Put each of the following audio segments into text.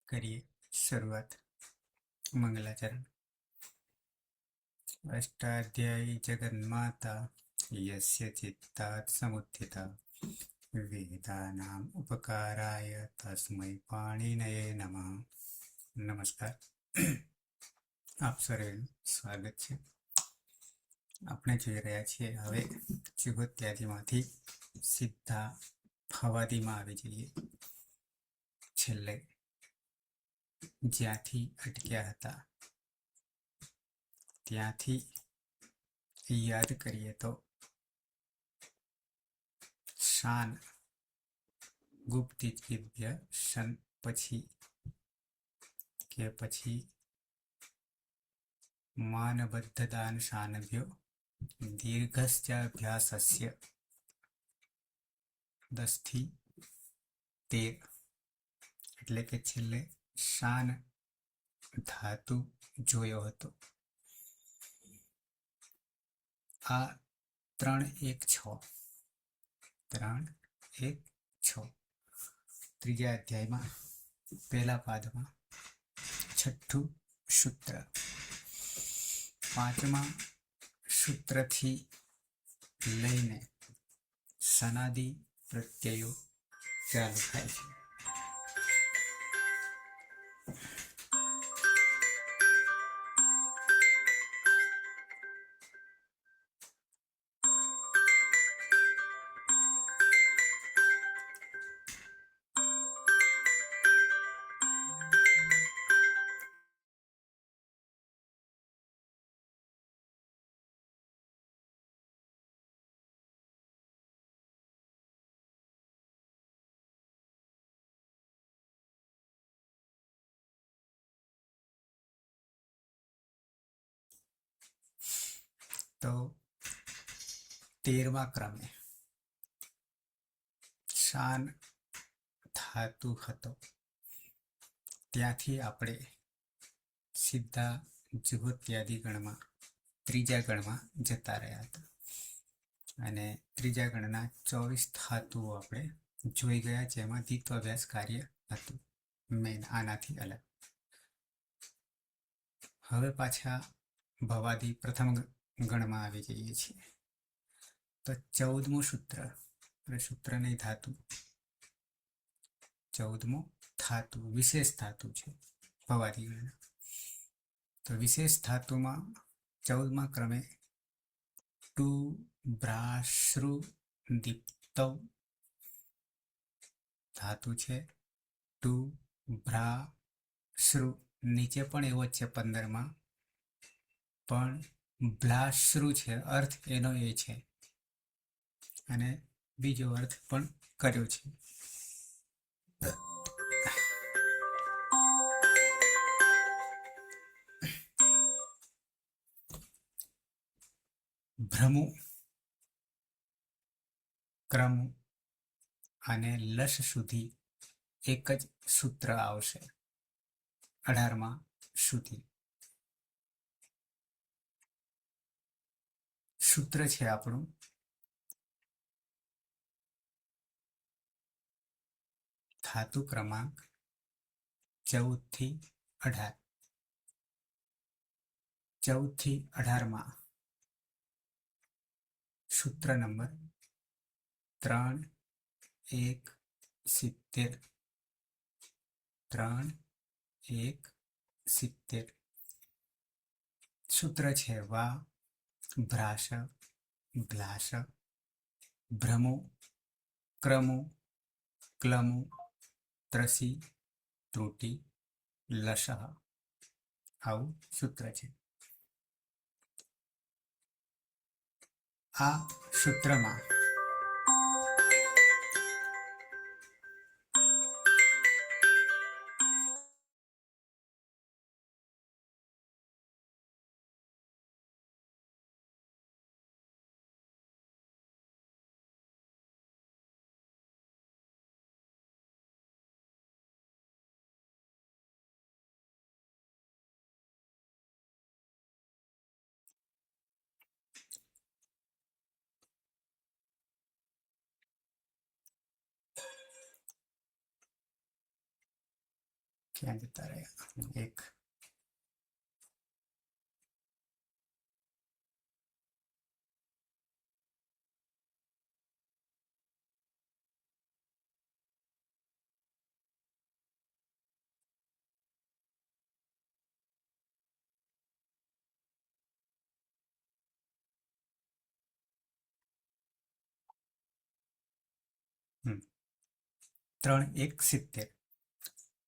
કરીએ શરૂઆત. મંગલાચરણ. અષ્ટાધ્યાયી જગન્માતા યસ્ય ચિત્તાत् સમુત્થિતા વેદાનામ ઉપકારાય તસ્મૈ પાણિનયે નમઃ. નમસ્કાર. આપ સર્વેનું સ્વાગત છે. આપણે જોઈ રહ્યા છીએ હવે જુગત્યાદિમાંથી સીધા ભવાદિમાં આવી જઈએ. છેલ્લે જ્યાંથી અટક્યા હતા ત્યાંથી યાદ કરીએ તો શાન ગુપ્તિભ્ય શન પછી માનબદ્ધદાન શાનભ્યો દીર્ઘસ્યાભ્યાસસ્ય 10 થી 13, એટલે કે છેલ્લે શાન ધાતુ જોયો હતો. આ 3-1-6 ત્રીજા અધ્યાયમાં પહેલા પાદમાં છઠ્ઠું સૂત્ર, પાંચમા સૂત્રથી લઈને સનાદિ પ્રત્યયો ચાલુ થાય છે. તો 13મા ક્રમે શાન ધાતુ હતો. ત્યાંથી આપણે સીધા જુગત્યાદિ ગણમાં ત્રીજા ગણમાં જતા રહ્યા હતા અને ત્રીજા ગણના 24 ધાતુઓ આપણે જોઈ ગયા, જેમાં દ્વિત્વાભ્યાસ કાર્ય હતું મેન આનાથી અલગ. હવે પાછા ભવાદિ પ્રથમ ગણમાં આવી જઈએ છીએ. તો 14મું સૂત્ર, સૂત્ર નહીં ધાતુ, 14મું ધાતુ વિશેષ ધાતુ છે ભવાદિ ગણના. તો વિશેષ ધાતુમાં 14મા ક્રમે ટુ ભ્રાશ્રુ દીપ્તૌ ધાતુ છે. ટુ ભ્રાશ્રુ નીચે પણ એવો જ છે 15માં, પણ ભ્લાશ્રુ છે, અર્થ એનો એ છે અને બીજો અર્થ પણ કર્યો છે. ભ્રમુ, ક્રમુ અને લશ સુધી એક જ સૂત્ર આવશે 18મા સુધી. સૂત્ર છે આપણું ધાતુ ક્રમાંક 14 થી 18. 14 થી 18માં સૂત્ર નંબર 3-1-70. 3-1-70 સૂત્ર છે વા ભ્રાશ ભ્લાશ ભ્રમુ ક્રમુ ક્લમુ ત્રસી ત્રુટિ લશ. આવું સૂત્ર છે. આ સૂત્રમાં ક્યાં જતા રહ્યા? એક ત્રણ એક 70.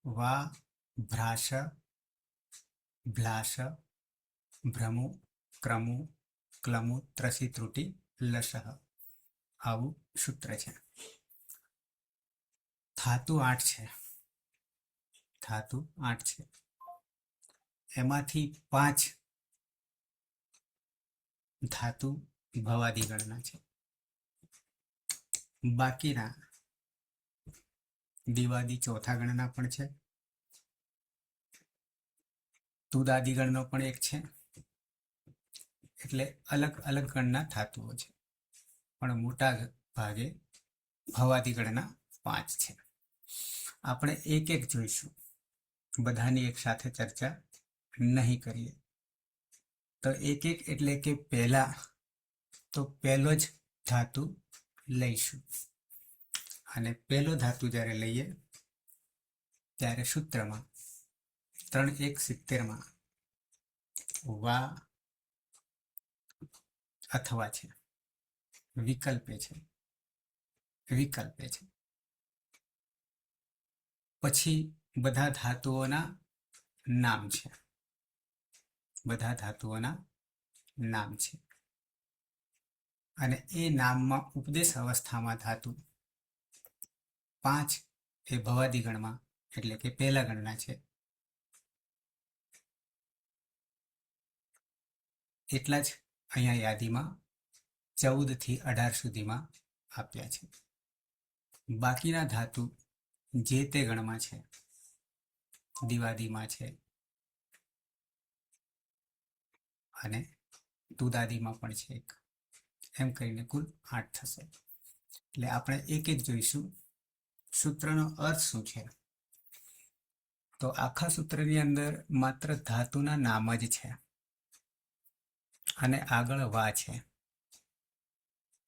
વા ભ્રાશ ભ્લાશ ભ્રમુ ક્રમુ ક્લમુ ત્રસી ત્રુટી લશ, આવું સૂત્ર છે. ધાતુ 8 છે. ધાતુ 8 છે. એમાંથી 5 ધાતુ ભવાદી ગણના છે. બાકીના દિવાદી ચોથા ગણના પણ છે. તુદાદી ગણનો પણ એક છે. એટલે અલગ અલગ ગણના ધાતુઓ છે, પણ મોટા ભાગે ભવાદી ગણના 5 છે. આપણે એક એક જોઈશું, બધાની એક સાથે ચર્ચા નહીં કરીએ. તો એક એક એટલે કે પહેલા તો પહેલો જ ધાતુ લઈશું, અને પહેલો ધાતુ જ્યારે લઈએ ત્યારે સૂત્રમાં 3 1 70 વા અથવા છે, વિકલ્પે છે. પછી બધા ધાતુઓના નામ છે. અને એ નામમાં ઉપદેશ અવસ્થામાં ધાતુ 5 એ ભવાદી ગણમાં એટલે કે પહેલા ગણના છે. એટલા જ અહીંયા યાદીમાં 14 થી 18 સુધીમાં આપ્યા છે. બાકીના ધાતુ જે તે ગણમાં છે, દિવાદીમાં છે અને તુદાદીમાં પણ છે એક, એમ કરીને કુલ 8 થશે. એટલે આપણે એક એક જોઈશું. સૂત્રનો અર્થ શું છે? તો આખા સૂત્રની અંદર માત્ર ધાતુના નામ જ છે અને આગળ વા છે.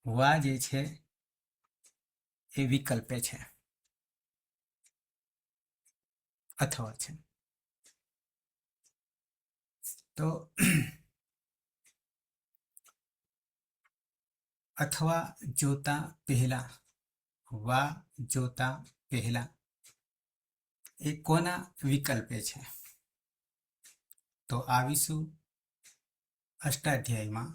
વા જે છે એ વિકલ્પે છે અથવા છે. તો અથવા જોતા પહેલા, વા જોતા પહેલા એ કોના વિકલ્પે છે? તો આવીશું અષ્ટાધ્યાયમાં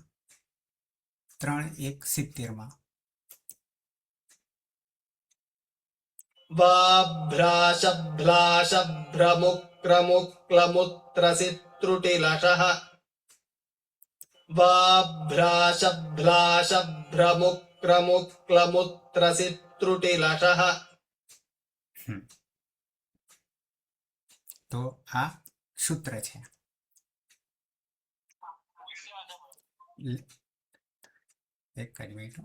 3 1 70. વાભ્રાશ ભ્લાશ ભ્રમુક ક્રમુક ક્લમુત્રસી ત્રુટિલશઃ. વાભ્રાશ ભ્લાશ ભ્રમુક ક્રમુક ક્લમુત્રસી ત્રુટિલશઃ. તો આ સૂત્ર છે. એક જ મિનિટ.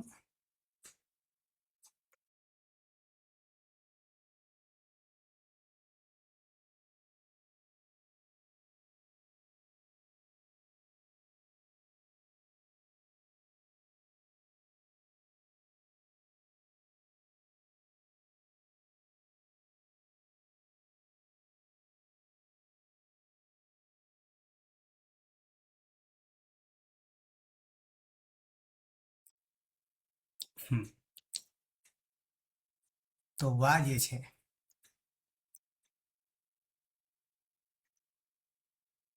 તો વા જે છે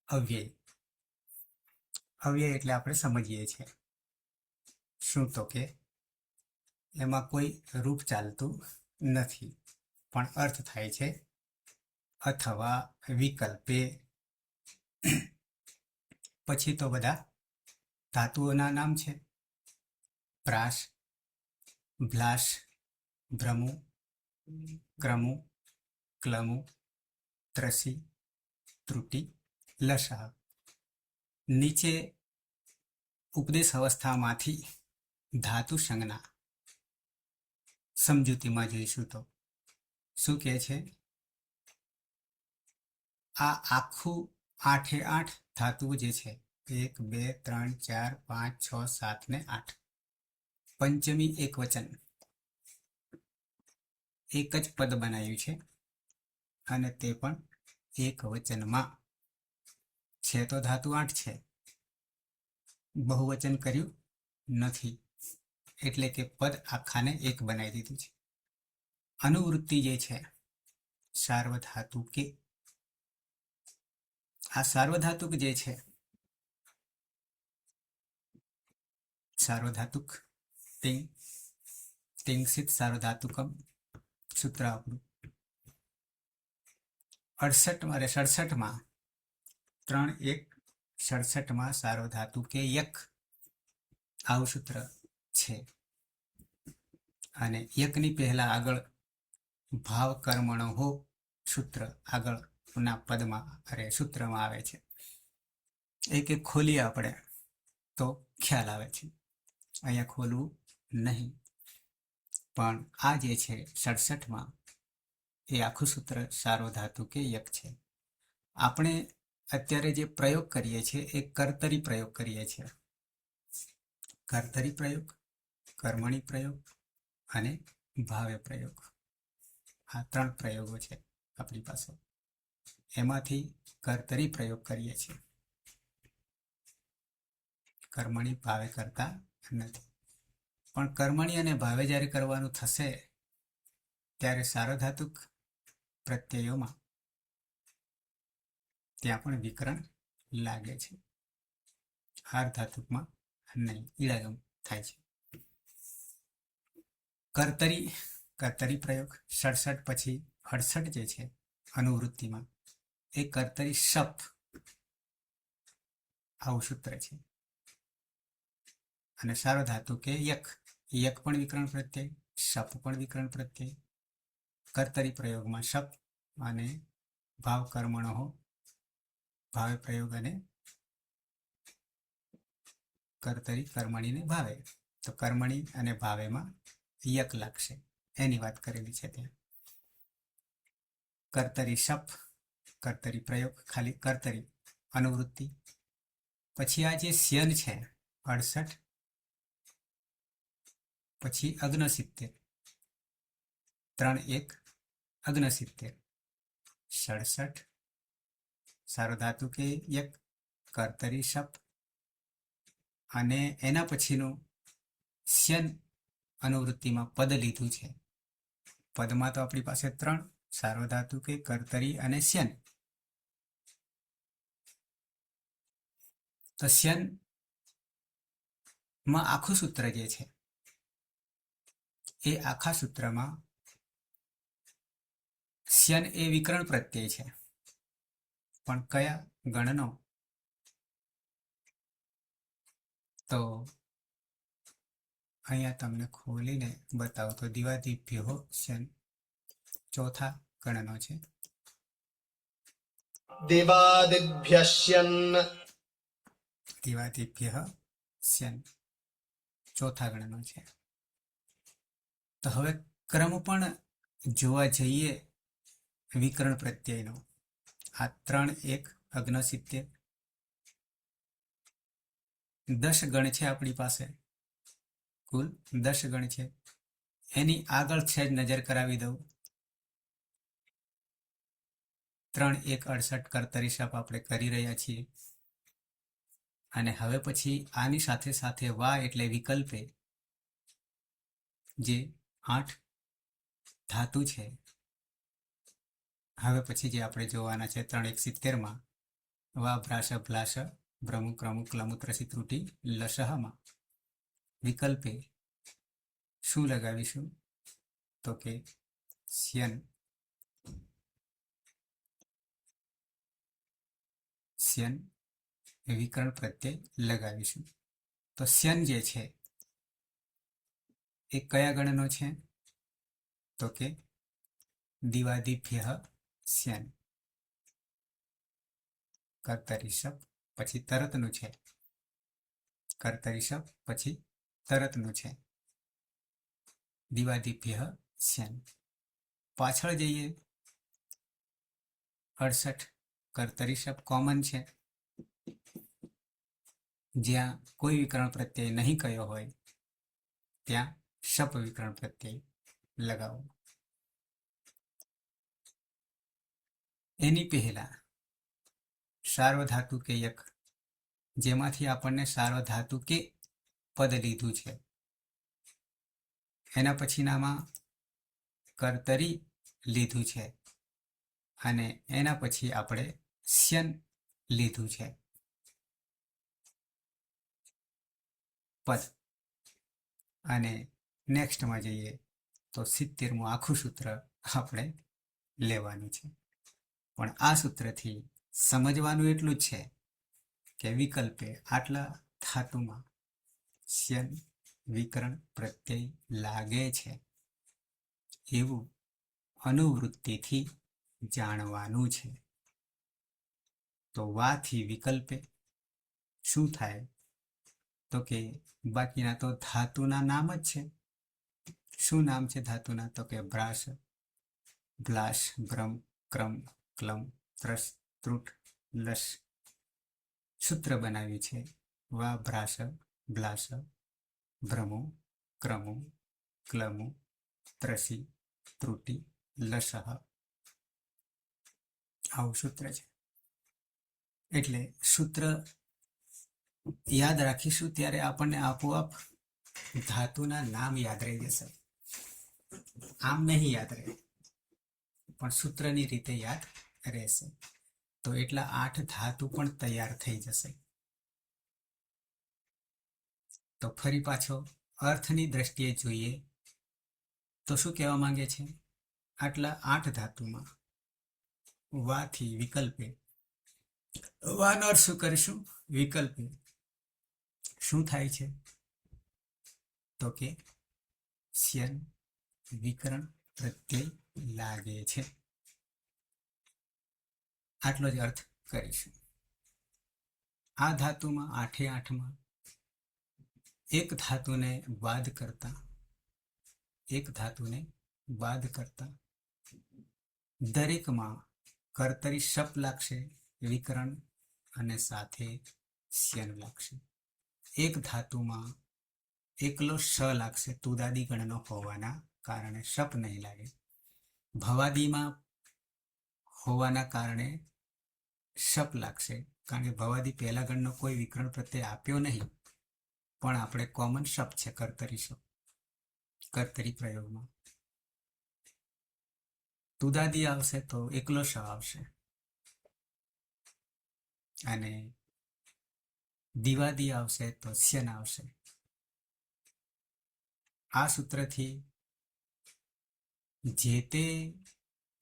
અવ્યય એટલે આપણે સમજીએ છીએ શું? તો કે એમાં કોઈ રૂપ ચાલતું નથી, પણ અર્થ થાય છે અથવા વિકલ્પે. પછી તો બધા ધાતુઓના નામ છે. પ્રાશ ભ્લાશ ભ્રમુ ક્રમુ ક્લમુ ત્રસી ત્રુટી લશ. નીચે ઉપદેશ અવસ્થામાંથી ધાતુ સંજ્ઞા સમજૂતીમાં જોઈશું. તો શું કહે છે? આ આખું 8 એ 8 ધાતુઓ જે છે 1 2 3 4 5 6 7 ને 8 પંચમી એક વચન એક જ પદ બનાવ્યું છે અને તે પણ એક વચનમાં છે તો ધાતુ 8 છે, બહુવચન કર્યું નથી એટલે કે પદ આખાને એક બનાવી દીધું છે. અનુવૃત્તિ જે છે સાર્વધાતુક આ સાર્વધાતુક જે છે સાર્વધાતુક તિંગસિત સાર્વધાતુકમ સૂત્ર આપણું 67માં 3 1 67માં સાર્વધાતુકે યક આવું સૂત્ર છે અને યકની પહેલા આગળ ભાવ કર્મણો હો સૂત્ર આગળના પદમાં સૂત્રમાં આવે છે. એક ખોલીએ આપણે તો ખ્યાલ આવે છે, અહીંયા ખોલવું નહીં. પણ આ જે છે 67માં એ આખું સૂત્ર સાર્વધાતુકે યક છે. આપણે અત્યારે જે પ્રયોગ કરીએ છીએ એ કર્તરી પ્રયોગ કરીએ છીએ. કર્તરી પ્રયોગ, કર્મણી પ્રયોગ અને ભાવે પ્રયોગ, આ 3 પ્રયોગો છે આપણી પાસે. એમાંથી કર્તરી પ્રયોગ કરીએ છીએ, કર્મણી ભાવે કરતા નથી. પણ કર્મણી અને ભાવે જ્યારે કરવાનું થશે ત્યારે સાર્વધાતુક પ્રત્યયોમાં ત્યાં પણ વિકરણ લાગે છે, હાર્ધાતુકમાં નહીં, ઈડાગમ થાય છે. કર્તરી પ્રયોગ 67 પછી 68 જે છે અનુવૃત્તિમાં એ કર્તરી શપ આવું સૂત્ર છે. અને સાર્વધાતુકે યક પણ વિકરણ પ્રત્યય, શપ પણ વિકરણ પ્રત્યય. કર્તરી પ્રયોગમાં શપ અને ભાવ કર્મણો ભાવે પ્રયોગ અને કર્તરી કર્મણીને ભાવે, તો કર્મણી અને ભાવેમાં યક લાગશે, એની વાત કરેલી છે ત્યાં. કર્તરી શપ, કર્તરી પ્રયોગ, ખાલી કર્તરી અનુવૃત્તિ. પછી આ જે સ્યન છે 68 પછી 69 3 1 69 67 સાર્વધાતુકે યક, કર્તરી શપ અને એના પછીનું સ્યન અનુવૃત્તિમાં પદ લીધું છે. પદમાં તો આપણી પાસે 3 સાર્વધાતુકે, કર્તરી અને સ્યન. તો સ્યનમાં આખું સૂત્ર જે છે એ આખા સૂત્રમાં સ્યન એ વિકરણ પ્રત્યય છે, પણ કયા ગણનો? તો અહીંયા તમને ખોલીને બતાવો તો દિવાદિભ્યો સ્યન ચોથા ગણનો છે. दिवादिभ्यश्यन् દિવાદિભ્ય સ્યન ચોથા ગણનો છે. તો હવે ક્રમ પણ જોવા જઈએ વિકરણ પ્રત્યયનો. આ 3 1 69 10 ગણ છે આપણી પાસે, કુલ 10 ગણ છે. એની આગળ છે જ નજર કરાવી દઉં. 3 1 68 કર્તરી શપ આપણે કરી રહ્યા છીએ અને હવે પછી આની સાથે સાથે વા એટલે વિકલ્પે જે 8 ધાતુ છે. હવે પછી જે આપણે જોવાના છે 3 1 70માં વા ભ્રાશ ભ્લાશ ભ્રમુ ક્રમુ ક્લમુત્રસી ત્રુટી લશહમાં વિકલ્પે શું લગાવીશું? તો કે સ્યન વિકરણ પ્રત્યય લગાવીશું. તો સ્યન જે છે એ કયા ગણનો છે? તો કે દિવાદિભ્ય સ્યન. કર્તરી શપ પછી તરતનું છે, કર્તરી શપ પછી તરતનું છે, દિવાદિભ્ય સ્યન. પાછળ જઈએ 68 કર્તરી શપ કોમન છે. જ્યાં કોઈ વિકરણ પ્રત્યય નહીં કયો હોય ત્યાં શપ વિકરણ પ્રત્યય લગાવો. એની પહેલા સાર્વધાતુકે યક, જેમાંથી આપણને સાર્વધાતુકે પદ લીધું છે, એના પછીનામાં કર્તરી લીધું છે અને એના પછી આપણે સ્યન લીધું છે પદ. અને નેક્સ્ટમાં જઈએ તો 70મું આખું સૂત્ર આપણે લેવાનું છે. પણ આ સૂત્રથી સમજવાનું એટલું જ છે કે વિકલ્પે આટલા ધાતુમાં સ્યન વિકરણ પ્રત્યય લાગે છે એવું અનુવૃત્તિથી જાણવાનું છે. તો વાથી વિકલ્પે શું થાય તો કે બાકીના તો ધાતુના નામ જ છે. શું નામ છે ધાતુના? તો કે ભ્રાસ, ભ્લાશ, ભ્રમ, ક્રમ, ક્લમ, ત્રસ, ત્રુટ, લશ. સૂત્ર બનાવ્યું છે વા ભ્રાસ ભ્લાસ ભ્રમો ક્રમો ક્લમો ત્રસી ત્રુટી લશ. આવું સૂત્ર છે. એટલે સૂત્ર યાદ રાખીશું ત્યારે આપણને આપોઆપ ધાતુના નામ યાદ રહી જશે. આમ નહીં યાદ રહે પણ સૂત્રની રીતે યાદ રહેશે. તો એટલા 8 ધાતુ પણ તૈયાર થઈ જશે. તો ફરી પાછો અર્થની દ્રષ્ટિએ જોઈએ તો શું કહેવા માંગે છે? આટલા 8 ધાતુમાં વાથી વિકલ્પે, વાનો અર્થ શું કરીશું? વિકલ્પે શું થાય છે તો કે સ્યન વિકરણ પ્રત્યય લાગે છે. આટલો જ અર્થ કરીશું. આ ધાતુમાં 8 એક ધાતુને બાદ કરતા દરેકમાં કર્તરી શપ લાગશે, વિકરણ અને સાથે સ્યન લાગશે. એક ધાતુમાં એકલો શ લાગશે, તુદાદી ગણનો હોવાના કારણે શપ નહીં લાગે. ભવાદીમાં હોવાના કારણે શપ લાગશે, કારણ કે ભવાદી પહેલા ગણનો કોઈ વિકરણ પ્રત્યય આપ્યો નહીં, પણ આપણે કોમન શપ છે કર્તરી શપ. કર્તરી પ્રયોગમાં તુદાદી આવશે તો એકલો શ આવશે અને દિવાદી આવશે તો સ્યન આવશે. આ સૂત્રથી જે તે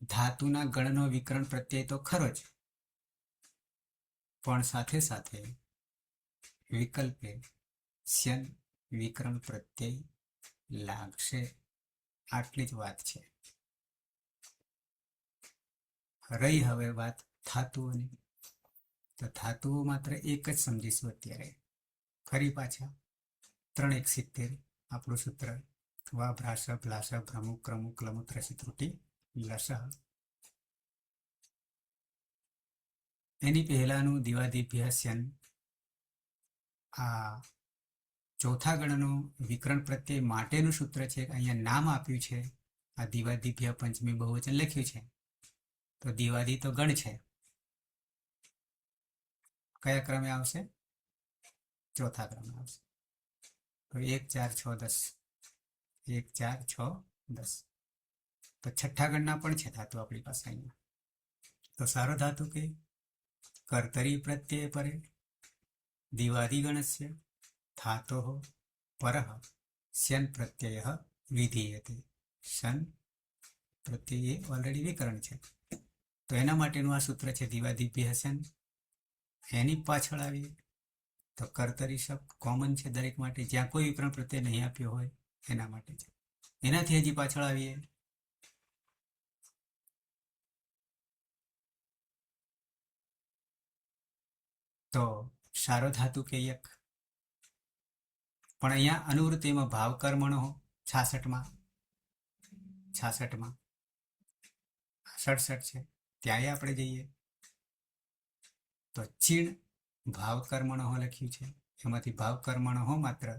ધાતુના ગણનો વિકરણ પ્રત્યય તો ખરો જ, પણ સાથે સાથે વિકલ્પે સ્યન વિકરણ પ્રત્યય લાગશે. આટલી જ વાત છે. રહી હવે વાત ધાતુઓની. તો ધાતુઓ માત્ર એક જ સમજીશું અત્યારે. ફરી પાછા 3 1 70 આપણું સૂત્ર વા ભ્રાસ ભ્લાસ ભ્રમુ ક્રમુ ક્લમુ ત્રસી ત્રુટી લશ. એની પહેલાનું દિવાદિભ્ય સ્યન. આ ચોથા ગણનું વિકરણ પ્રત્યય માટેનું સૂત્ર છે. અહીંયા નામ આપ્યું છે, આ દિવાદિભ્ય પંચમી બહુવચન લખ્યું છે. તો દિવાદી તો ગણ છે, કયા ક્રમે આવશે? ચોથા ક્રમે આવશે. તો 1 4 6 10, 1 4 6 10. તો છઠ્ઠા ગણના પણ છે ધાતુ આપણી પાસે અહીંયા. તો સારો ધાતુ કે કર્તરી પ્રત્યય પરે દિવાદી ગણસ્ય ધાતો પરઃ સ્યન પ્રત્યય વિધીયતે. શન પ્રત્યય ઓલરેડી વિકરણ છે, તો એના માટેનું આ સૂત્ર છે દિવાદિભ્ય સ્યન. એની પાછળ આવીએ તો કર્તરી શબ્દ કોમન છે દરેક માટે, જ્યાં કોઈ વિકરણ પ્રત્યય નહીં આપ્યો હોય એના માટે છે. એનાથી હજી પાછળ આવીએ તો સારો ધાતુ કે યક. પણ અહીંયા અનુવૃત્તિમાં ભાવ કર્મણો 66માં 67 છે, ત્યાંય આપણે જઈએ તો ચીણ ભાવ કર્મણો લખ્યું છે, એમાંથી ભાવ કર્મણો માત્ર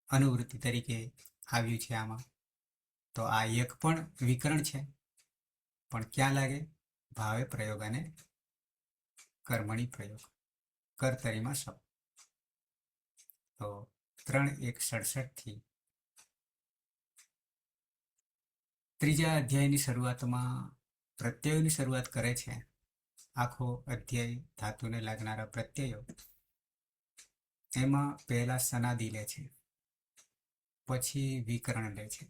અનુવૃત્તિ તરીકે આવ્યું છે આમાં. તો આ એક પણ વિકરણ છે, પણ ક્યાં લાગે? ભાવે પ્રયોગ અને કર્મણી પ્રયોગ, કર્તરીમાં શબ્દ. તો 3:1:67 થી ત્રીજા અધ્યાયની શરૂઆતમાં પ્રત્યયોની શરૂઆત કરે છે. આખો અધ્યાય ધાતુને લાગનારા પ્રત્યયો, એમાં પહેલા સનાદી લે છે, પછી વિકરણ લે છે.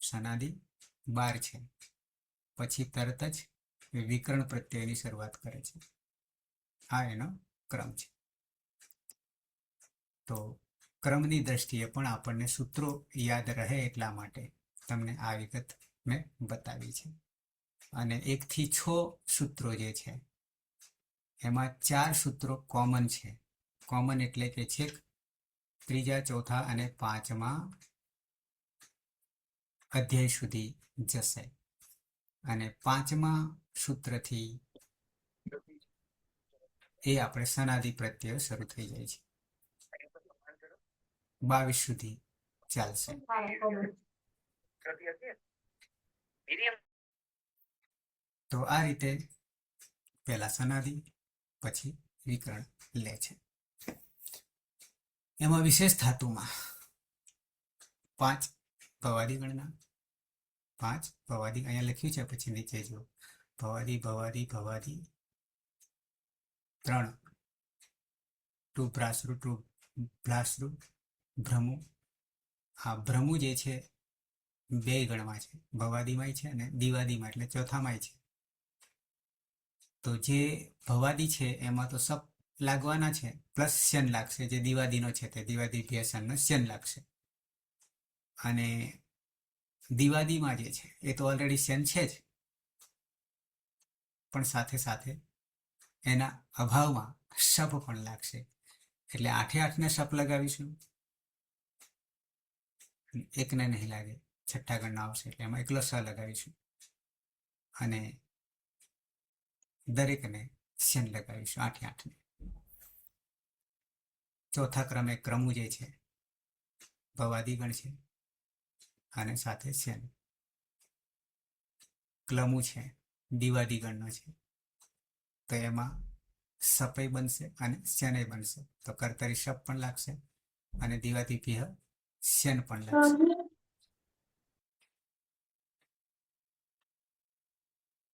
સનાદી 12 છે, પછી તરત જ વિકરણ પ્રત્યયની શરૂઆત કરે છે. આ એનો ક્રમ છે. તો ક્રમની દ્રષ્ટિએ પણ આપણને સૂત્રો યાદ રહે એટલા માટે તમને આ વિગત મેં બતાવી છે. અને 1 થી 6 સૂત્રો જે છે એમાં 4 સૂત્રો કોમન છે. કોમન એટલે કે છેક ત્રીજા, ચોથા અને પાંચમા અધ્યાય સુધી જશે. અને પાંચમા સૂત્રથી એ આપણે સનાદી પ્રત્યય શરૂ થઈ જાય છે, 22 સુધી ચાલશે. તો આ રીતે પહેલા સનાદી પછી વિકરણ લે છે. એમાં વિશેષ ધાતુમાં 5 ભવાદી ગણના, 5 ભવાદી અહીંયા લખ્યું છે, પછી નીચે જો ભવાદી ભવાદી ભવાદી 3 ટુ ભ્રાસૃ ટુ ભ્લાસૃ ભ્રમુ. આ ભ્રમુ જે છે 2 ગણમાં છે, ભવાદીમાંય છે અને દિવાદીમાં એટલે ચોથામાંય છે. તો જે ભવાદી છે એમાં તો સપ લાગવાના છે, પ્લસ શ્યન લાગશે. જે દિવાદીનો છે તે દિવાદી ભ્યસનનો શ્યન લાગશે. અને દિવાદીમાં જે છે એ તો ઓલરેડી શ્યન છે જ, પણ સાથે સાથે એના અભાવમાં શપ પણ લાગશે. એટલે 8 ને શપ લગાવીશું, એકને નહીં લાગે, છઠ્ઠા ગણના આવશે એટલે એમાં એકલો સ લગાવીશું અને દરેકને શ્યન લગાવીશું, 8 ને. ચોથા ક્રમે ક્રમુ જે છે ભવાદી ગણ છે અને સાથે શ્યન. ક્લમુ છે દિવાદી ગણનો છે, તો એમાં સપય બનશે અને શ્યનય બનશે. તો કર્તરી શપ પણ લાગશે અને દિવાદી ભ્ય શ્યન પણ લાગશે.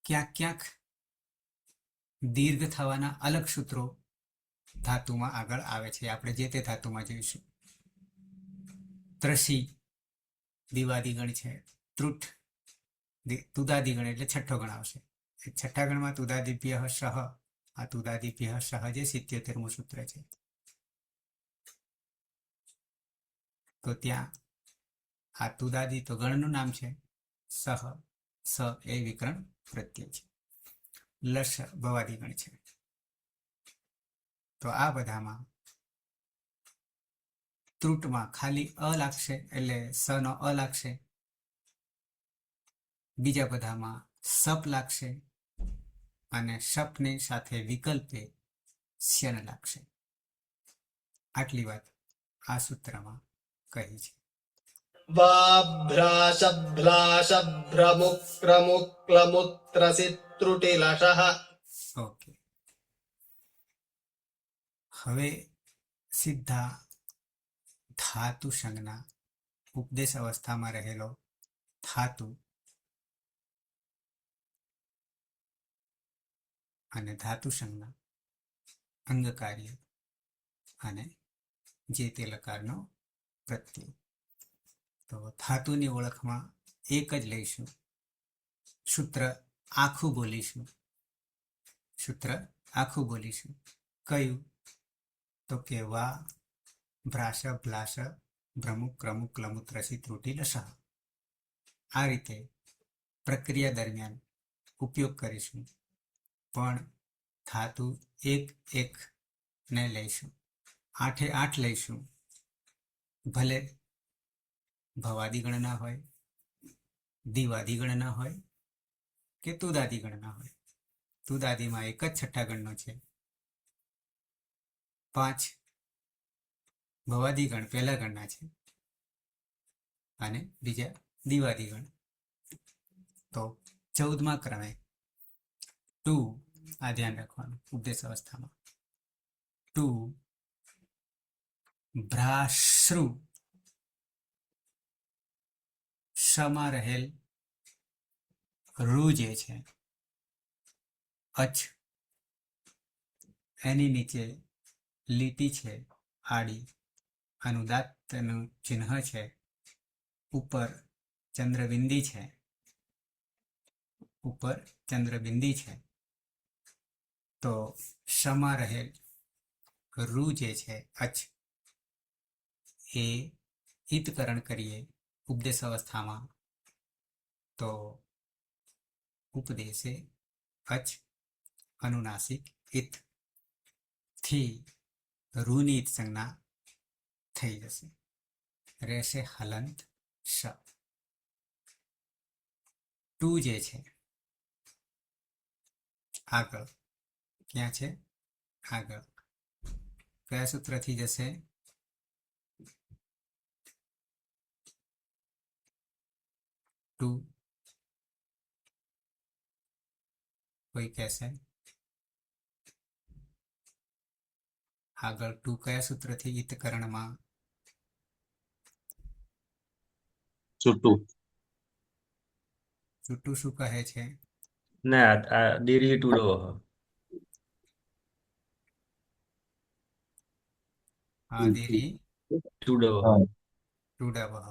ક્યાંક ક્યાંક દીર્ઘ થવાના અલગ સૂત્રો ધાતુમાં આગળ આવે છે, આપણે જે તે ધાતુમાં જોઈશું. ત્રસી દિવાદી ગણ છે, ત્રુટ તુદાદી ગણ એટલે છઠ્ઠો ગણ આવશે. છઠ્ઠા ગણમાં તુદાદિભ્ય સહ, આ તુદાદિભ્ય સહ જે 77મું સૂત્ર છે. તો ત્યાં આ તુદાદી તો ગણનું નામ છે, સહ સ એ વિકરણ પ્રત્યય છે. લશ ભવાદી ગણ છે. તો આ બધામાં ત્રુટમાં ખાલી અ લાગશે એટલે સ નો અ લાગશે. બીજા બધામાં સપ લાગશે અને શપની સાથે વિકલ્પે શ્યન લાગશે. આટલી વાત આ સૂત્રમાં કહી છે. વાભ્રાશભ્લાશભ્રમુક્રमुक्लमुत्रसित्रुटिलशः. ઓકે, હવે સીધા ધાતુ સંજ્ઞા, ઉપદેશ અવસ્થામાં રહેલો ધાતુ અને ધાતુ સંજ્ઞા, અંગ કાર્ય અને જે તે લકારનો પ્રત્યય. તો ધાતુની ઓળખમાં એક જ લઈશું, સૂત્ર આખું બોલીશું. સૂત્ર આખું બોલીશું. કયું? તો કે વા ભ્રાશ ભ્લાશ ભ્રમુક ક્રમુક ક્લમુત્રસી ત્રુટિ લશ. આ રીતે પ્રક્રિયા દરમિયાન ઉપયોગ કરીશું, પણ ધાતુ એક એક ને લઈશું, 8 લઈશું. ભલે ભવાદી ગણના હોય, દિવાદી ગણના હોય કે તુદાદી ગણના હોય, તું દાદીમાં એક જ છઠ્ઠા ગણનો છે. 5 ભવાદી ગણ પહેલા ગણના છે અને બીજા દિવાદી ગણ. તો 14મા ક્રમે ટુ, આ ધ્યાન રાખવાનું ઉપદેશ અવસ્થામાં, ટુ ભ્રાશ્રુ શમાં રહેલ રૂ જે છે અચ, એની નીચે લીટી છે આડી, અનુદાત્તનું ચિહ્ન છે, ઉપર ચંદ્રબિંદી છે, ઉપર ચંદ્રબિંદી છે. તો શમાં રહેલ રૂ જે છે અચ એ હિતકરણ કરીએ ઉપદેશ અવસ્થામાં તો ઉપદેશે અચ અનુનાસિક ઇત થી રૂની ઈત સંજ્ઞા થઈ જશે, રહેશે હલંત શ. ટુ જે છે આગળ ક્યાં છે? આગળ કયા સૂત્રથી જશે? ટુ કોઈ કહેશે? આગળ ટુ કયા સૂત્રથી ઈતકરણમાં? છૂટું. છૂટું શું કહે છે? ના આ દીર્ઘ ટુડો આદિરી ટુડો. ટુડવઃ.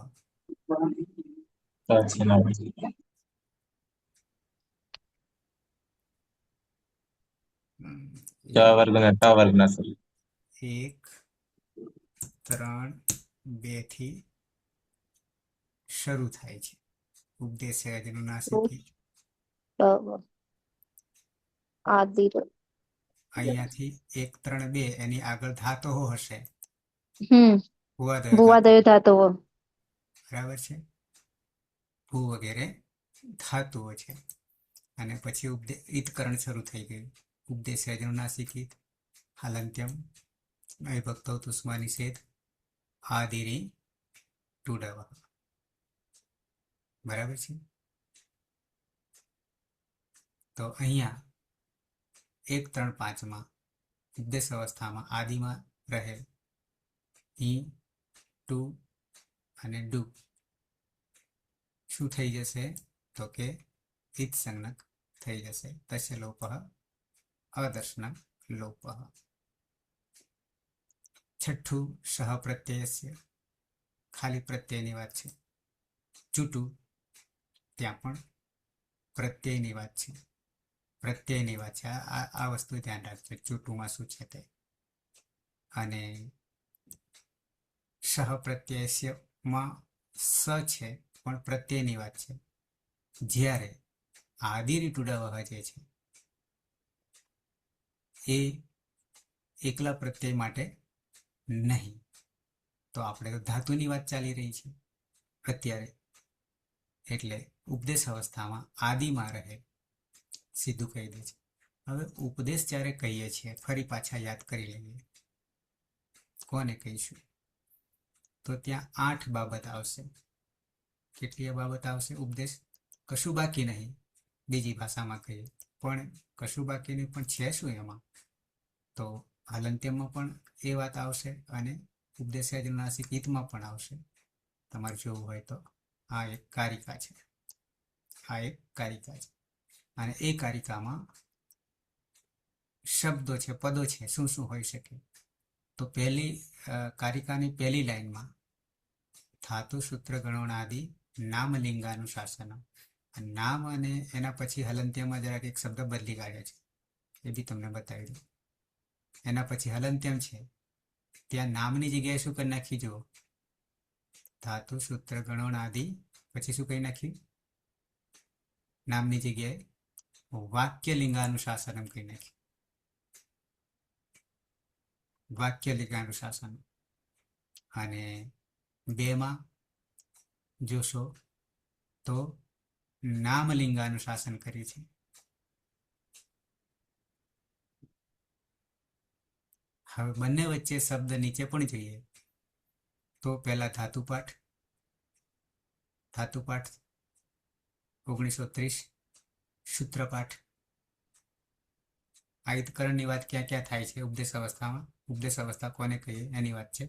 ચ વર્ગ ને ટ વર્ગ ના સર 1, 3, 2 થી શરૂ થાય છે ઉપદેશ અનુનાસિકી. આદિર. અહીંયાથી 1, 3, 2 એની આગળ ધાતો હશે, ભૂવાદય ભૂવાદય ધાતુઓ. બરાબર છે, ભૂ વગેરે ધાતુઓ છે. અને પછી ઈતકરણ શરૂ થઈ ગયું, ઉપદેશ અનુનાસિકી હાલંત્યમ વિભક્તો તુષ્મા નિષેધ આદિરી ટુડવ. બરાબર છે. તો અહીંયા 1, 3, 5માં ઉપદેશ અવસ્થામાં આદિમાં રહે ઈ, ટુ અને ડુ શું થઈ જશે? તો કે ઈત સંજ્ઞક થઈ જશે. તસ્ય લોપઃ અદર્શનક લોપઃ. છઠ્ઠું સહ પ્રત્યયસ્ય, ખાલી પ્રત્યયની વાત છે. ચૂટું ત્યાં પણ પ્રત્યયની વાત છે, પ્રત્યયની વાત છે. આ વસ્તુ ધ્યાન રાખજો ચૂટુમાં શું છે તે. અને સહ પ્રત્યયસ્યમાં સ છે પણ પ્રત્યયની વાત છે. જ્યારે આદિરી ટુડવઃ જે છે એ એકલા પ્રત્યય માટે નહીં. તો આપણે તો ધાતુની વાત ચાલી રહી છે અત્યારે, એટલે ઉપદેશ અવસ્થામાં આદિમાં રહે સીધું કહી દે છે. હવે ઉપદેશ જ્યારે કહીએ છીએ, ફરી પાછા યાદ કરી લઈએ કોને કહીશું, તો ત્યાં 8 બાબત આવશે. કેટલી બાબત આવશે? ઉપદેશ કશું બાકી નહીં, બીજી ભાષામાં કહીએ પણ કશું બાકી નહીં, પણ છે શું એમાં? તો હાલંત્યમાં પણ એ વાત આવશે અને ઉપદેશ અનુનાસિક ઈતમાં પણ આવશે. તમારે જોવું હોય તો આ એક કારિકા છે, આ એક કારિકા છે. અને એ કારિકામાં શબ્દો છે, પદો છે, શું શું હોઈ શકે? તો પહેલી કારિકાની પહેલી લાઈનમાં ધાતુ સૂત્ર ગણોણાદિ નામલિંગાનુશાસન, નામ અને એના પછી હલંત્યમાં જરાક એક શબ્દ બદલી કાઢ્યો છે, એ બી તમને બતાવી દઉં. એના પછી હલંત્યમ છે, ત્યાં નામની જગ્યાએ શું કરી નાખી? જુઓ, ધાતુ સૂત્ર ગણોણાદિ પછી શું કહી નાખ્યું? નામની જગ્યાએ વાક્ય લિંગાનુશાસન કહી નાખ્યું. વાક્ય લિંગાનુશાસન. અને 2માં જોશો તો નામલિંગાનુશાસન કરી છે. હવે બંને વચ્ચે શબ્દ નીચે પણ જોઈએ તો પહેલા ધાતુપાઠ 1930, સૂત્રપાઠ. આયુધકરણની વાત ક્યાં ક્યાં થાય છે ઉપદેશ અવસ્થામાં? ઉપદેશ અવસ્થા કોને કહીએ એની વાત છે.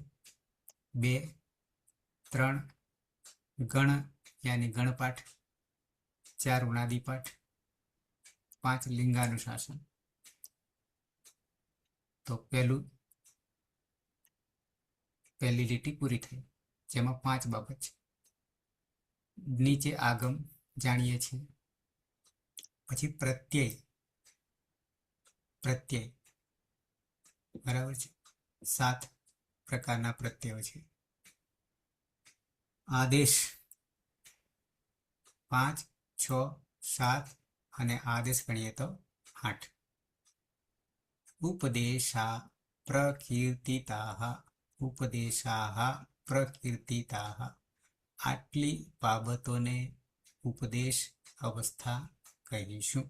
2, 3 ગણ યાની ગણપાઠ, 4 ઉણાદીપાઠ, 5 લિંગાનુશાસન. તો પહેલી લીટી પૂરી થઈ, જેમાં 5 બાબત છે. નીચે આગમ જાણીએ છીએ. પછી પ્રત્યય બરાબર છે. 7 પ્રકારના પ્રત્યયો છે. આદેશ 5, 6, 7 અને આદેશ ગણીએ તો 8. ઉપદેશા પ્રકીર્તિતાઃ આટલી બાબતોને ઉપદેશ અવસ્થા કહીશું.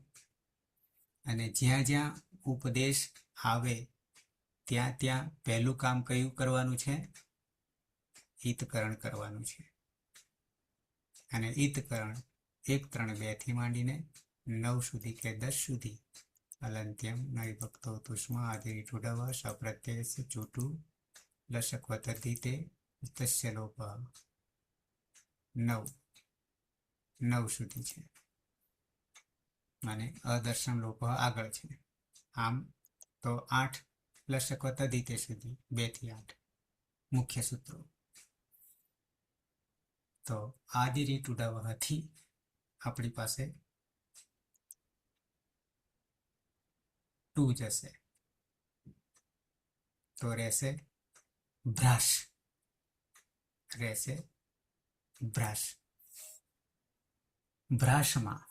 અને જ્યાં જ્યાં ઉપદેશ આવે ત્યાં ત્યાં પહેલું કામ કયું કરવાનું છે? હિતકરણ કરવાનું છે. અને હિતકરણ 1, 3, 2 થી માંડીને 9 સુધી કે 10 સુધી અલંત્યમ નવિભક્તો તુષ્મ આદિરીટુડવ સપ્રત્યયસ્ય ચોટુ લશક વતતી તે તસ્ય લોપ 9 સુધી છે. અને અદર્શન લોપ આગળ છે. આમ તો 8 લશક વતતી તે સુધી 2 થી 8 મુખ્ય સૂત્રો. તો આદિરીટુડવથી આપણી પાસે 2 જશે તો રહેશે ભ્રાશ. ભ્રાશમાં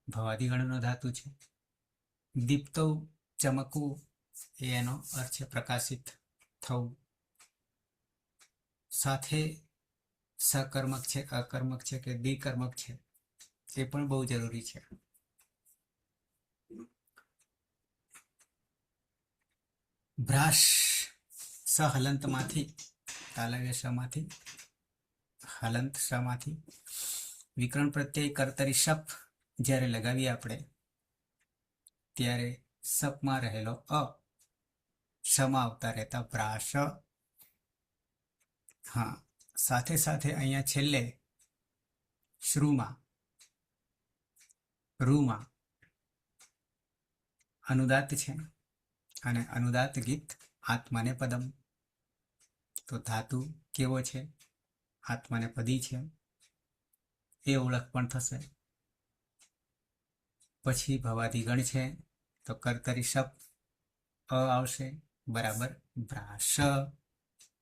ભવાદિગણનો ધાતુ છે. દીપ્તો ચમકવું એ એનો અર્થ છે પ્રકાશિત થવું. સાથે સકર્મક છે, અકર્મક છે કે દ્વિકર્મક છે એ પણ બહુ જરૂરી છે. ભ્રાશ સહલંતમાંથી તાલવ્ય શમાંથી હલંત શમાંથી વિકરણ પ્રત્યય કર્તરી શપ જ્યારે લગાવીએ આપણે ત્યારે સપમાં રહેલો અ શમાં આવતા રહેતા ભ્રાશ. હા, સાથે સાથે અહીંયા છેલ્લે રૂમાં અનુદાત છે અને અનુદાત ગીત આત્માને પદમ. તો ધાતુ કેવો છે? આત્માને પદી છે એ ઓળખ પણ થશે. પછી ભવાદિગણ છે તો કર્તરી શપ અ આવશે બરાબર ભ્રાશ.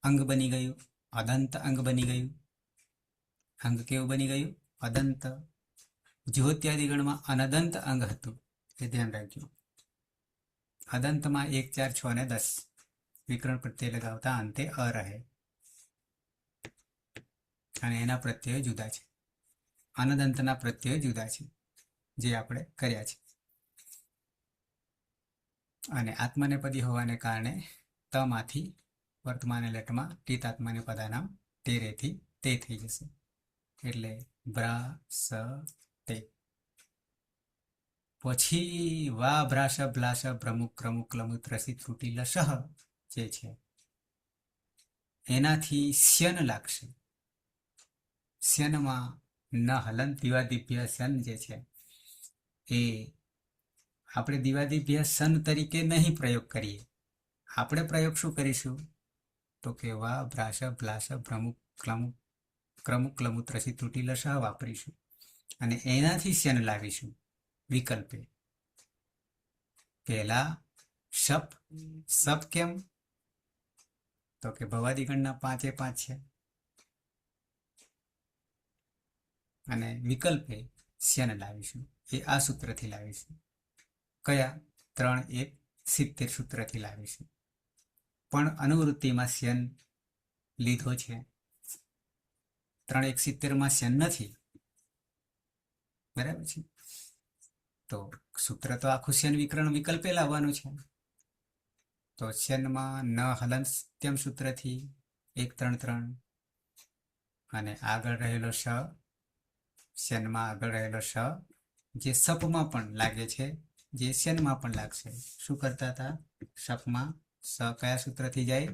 અંગ બની ગયું, અદંત અંગ બની ગયું. અંગ કેવું બની ગયું? અદંત. જ્યોત્યાદિગણમાં અનદંત અંગ હતું એ ધ્યાન રાખજો. અદંતમાં 1, 4, 6 અને 10 વિકરણ પ્રત્યય લગાવતા અંતે અ રહે અને એના પ્રત્યયો જુદા છે. અનદંતના પ્રત્યયો જુદા છે જે આપણે કર્યા છે. અને આત્માનેપદી હોવાને કારણે તમાંથી વર્તમાન લટમાં ટીતાત્માને પદાનામ તેરેથી તે થઈ જશે. એટલે ભ્રાસ પછી વા ભ્રાશ ભ્લાશ ભ્રમુક ક્રમુક ક્લમુત રસિત ત્રુટી લશહ જે છે એનાથી સ્યન લાગશે. સ્યનમાં ન હલન દિવાદિભ્ય સન જે છે એ આપણે દિવાદિભ્ય સન તરીકે નહીં પ્રયોગ કરીએ. આપણે પ્રયોગ શું કરીશું? તો કે વા ભ્રાશ ભ્લાશ ભ્રમુક ક્રમુક ક્લમુત રસિત ત્રુટી લશહ વાપરીશું અને એનાથી સ્યન લાવીશું વિકલ્પે. પહેલા સપ કેમ? તો કે ભવાદિગણના 5 એ 5 છે અને વિકલ્પે સ્યન લાવીશું. એ આ સૂત્રથી લાવીશું. કયા? 3, 1, 70 સૂત્રથી લાવીશું. પણ અનુવૃત્તિમાં સ્યન લીધો છે. 3, 1, 70માં સ્યન નથી. બરાબર છે. તો સૂત્ર તો આખું સ્યન વિકરણ વિકલ્પે લાવવાનું છે. તો શનમાં ન હલંત્યમ સૂત્રથી 1 3 3 અને આગળ રહેલો શ, શનમાં આગળ રહેલો શ જે સપમાં પણ લાગે છે, જે શનમાં પણ લાગશે. શું કરતા હતા? સપમાં સ કયા સૂત્રથી જાય?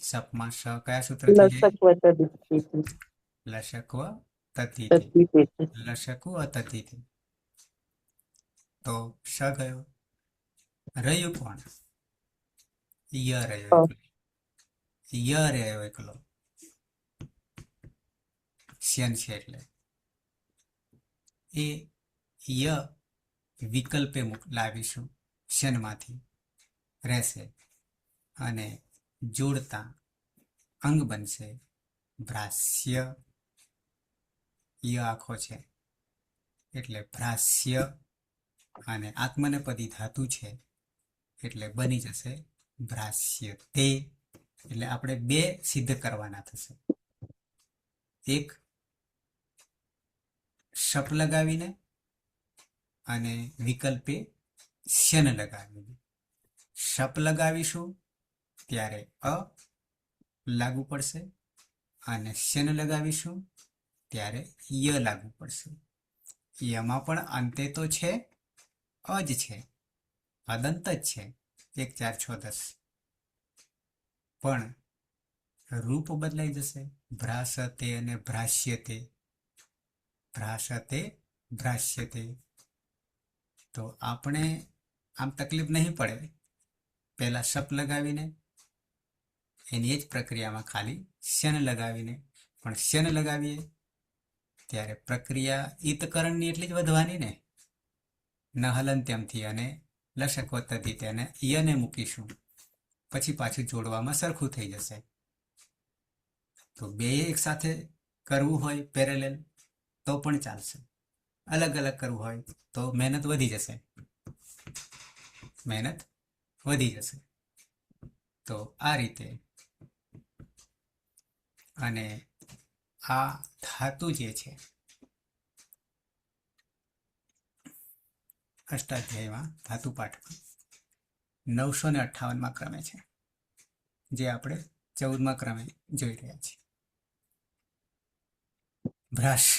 સપમાં સ કયા સૂત્રથી જાય? લશકવ તદ્ધિતિ. લશકુ અતદ્ધિતિ. તો શ ગયો. રહ્યું કોણ? ય રહ્યો એકલો. ય રહ્યો એકલો. શ્યન છે એટલે એ ય વિકલ્પે લાવીશું, શનમાંથી રહેશે અને જોડતા અંગ બનશે ભ્રાસ્ય. ય આખો છે એટલે ભ્રાસ્ય અને આત્મનેપદી ધાતુ છે એટલે બની જશે ભ્રાસ્ય તે. એટલે આપણે બે સિદ્ધ કરવાના થશે. એક શપ લગાવીને અને વિકલ્પે શ્યન લગાવીને. શપ લગાવીશું ત્યારે અ લાગુ પડશે અને શ્યન લગાવીશું ત્યારે ય લાગુ પડશે. યમાં પણ અંતે તો છે અ જ છે, અદંત જ છે, 1 4 6 10, પણ રૂપ બદલાઈ જશે. ભ્રાસતે અને ભ્રાસ્યતે. ભ્રાસતે ભ્રાસ્યતે. તો આપણે આમ તકલીફ નહીં પડે. પહેલા શપ લગાવીને એની જ પ્રક્રિયામાં ખાલી શ્યન લગાવીને, પણ શ્યન લગાવીએ ત્યારે પ્રક્રિયા ઈતકરણની એટલી જ વધવાની ને. ન હલંત્યમથી અને લશકવતથી તેને યને મૂકીશું, પછી પાછું જોડવામાં સરખું થઈ જશે. તો બે એક સાથે કરવું હોય પેરેલેલ તો પણ ચાલશે. અલગ અલગ કરવું હોય તો મહેનત વધી જશે. મહેનત વધી જશે. તો આ રીતે. અને આ ધાતુ જે છે અષ્ટાધ્યાયમાં ધાતુ પાઠમાં 958માં ક્રમે છે, જે આપણે 14માં ક્રમે જોઈ રહ્યા છીએ. ભ્રાશ.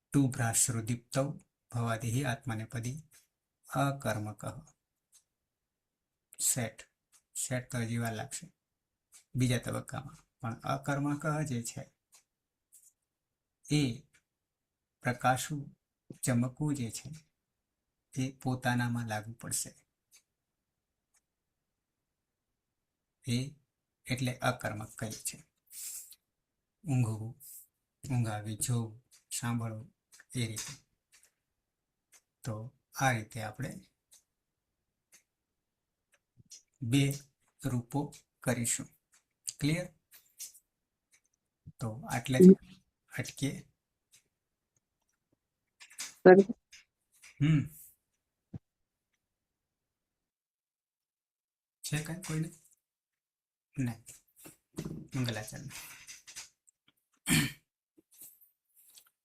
ટુ ભ્રાશ્રુદીપ્તૌ ભવાદેહી આત્મનેપદી અકર્મક. સેટ. સેટ તો હજી વાર લાગશે બીજા તબક્કામાં, પણ અકર્મક જે છે એ પ્રકાશુ ચમકવું જે છે એ પોતાનામાં લાગુ પડશે. એ એટલે અકર્મક કહે છે. ઊંઘવું, ઊંઘ આવી, જોવું, સાંભળવું, એ રીતે. તો આ રીતે આપણે બે રૂપો કરીશું. ક્લિયર? તો આટલે જ અટકીએ. છે કઈ કોઈને? નહીં. મંગલાચરણ.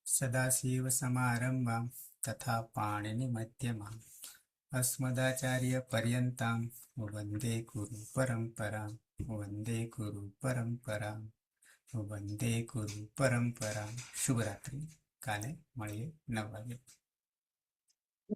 સદાશિવ સમારંભામ તથા પાણિનિ મધ્યમામ અસ્મદાચાર્ય પર્યંતામ વંદે ગુરુ પરંપરામ. વંદે ગુરુ પરંપરામ. વંદે ગુરુ પરંપરામ. શુભરાત્રિ. કાલે મળીએ 9 વાગે.